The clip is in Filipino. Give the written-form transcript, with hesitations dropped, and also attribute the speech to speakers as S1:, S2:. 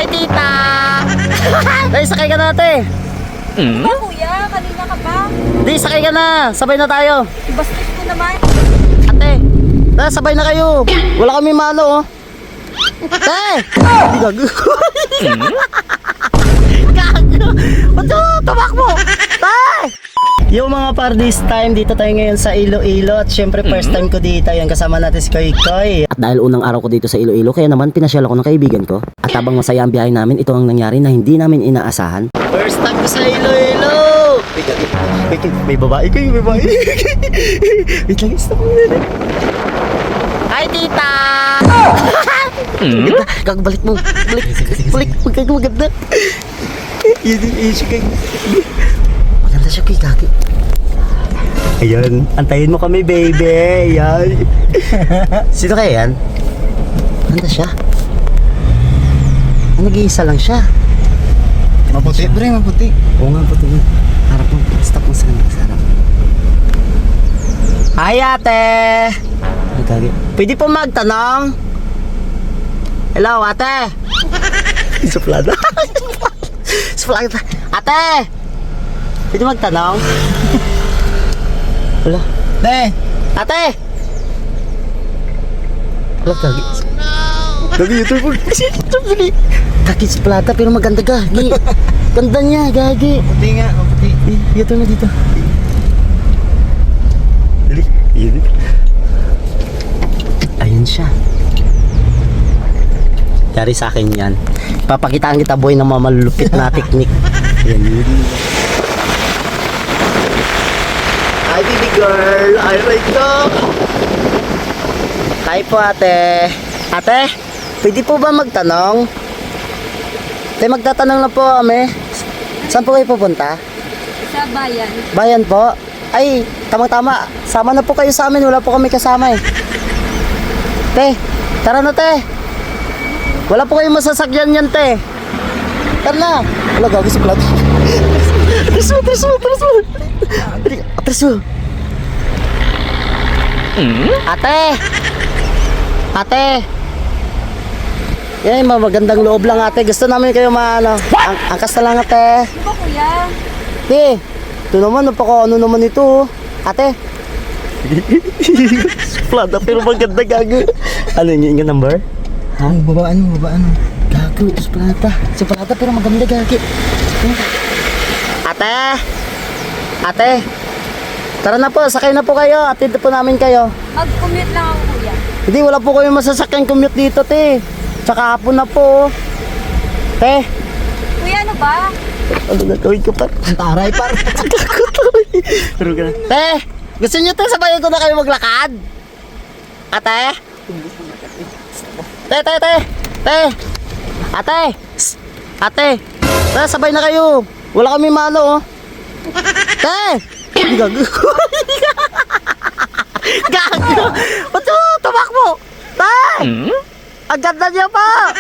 S1: Hi, tita! Dahil sakay ka na, ate.
S2: Diba kuya? Kanina ka pa?
S1: Di, sakay ka na. Sabay na tayo.
S2: Bastos ko naman.
S1: Ate, sabay na kayo. Wala kami malo, oh. Ate! Gago. Gago. Ba't tumakbo? Ate! Yung mga par, this time dito tayo ngayon sa Iloilo. At syempre first time ko dito. Yan, kasama natin si Koy Koy. At dahil unang araw ko dito sa Iloilo, kaya naman pinasyal ako ng kaibigan ko. At habang masaya ang biyahe namin, ito ang nangyari na hindi namin inaasahan. First time ko sa Iloilo! May babae kayo, may babae. Wait lang, stop mo na. Hi, tita! Maganda, kagabalik mo. Balik, maganda. Yun siya kayo. Maganda siya kayo, kaki. Ayan, antayin mo kami, baby. Ayan. Sino kaya yan? Maganda siya. Nag-iisa lang siya.
S3: Maputi, pre, maputi.
S1: Oo nga, puti. Harap mo, stop mo sa harap. Hi, ate! Pwede po magtanong? Hello, ate! Suplada. Suplada. Ate! Pwede magtanong? Wala.
S3: Te!
S1: Ate! Wala, gagi. Gagi, ito po. Gagi, suplada, pero maganda gagi. Ganda niya, gagi.
S3: Maputi nga, maputi.
S1: Dito na dito. Dali. Yun. Ayun siya. Yari sa akin yan. Papakitaan kita, boy, ng mga malulupit na teknik. Yan yun. Hi, baby girl. I like to. Hi po, ate. Ate, pwede po ba magtanong? Ate, magtatanong na po kami. Saan po kayo pupunta?
S2: Sa bayan.
S1: Bayan po. Ay, tamang-tama. Sama na po kayo sa amin. Wala po kami kasama eh. Te, tara na, te. Wala po kayong masasakyan yan, te. Tara na. Wala, gagawin sa plato. Atras mo. Ate. Ate. Yan, magandang loob lang, ate. Gusto namin kayo angkas na lang, ate.
S2: Diba kuya?
S1: Te, ito naman, ano naman ito, ate. Suplada, pero maganda, gago. Ano yung number?
S3: Ha? Babaan mo.
S1: Gago, suplada, pero maganda, gago. Ate, tara na po, sakay na po kayo. Atid po namin kayo.
S2: Mag-commute lang ako kuya.
S1: Hindi, wala po kayong masasakyan commute dito, te. Tsaka hapon na po. Te,
S2: Kuya ano ba?
S1: ano na gawin ko pa?
S3: Taray, par.
S1: Pero ka na. Te, gusto nyo, te, sabayan ko na kayo maglakad? Ate? Te. Ate. Shh. Ate. Te, sabay na kayo. Wala kami malo, oh. Te. Gago. Gago. Ba't tumakbo? Te. Ang ganda niya pa.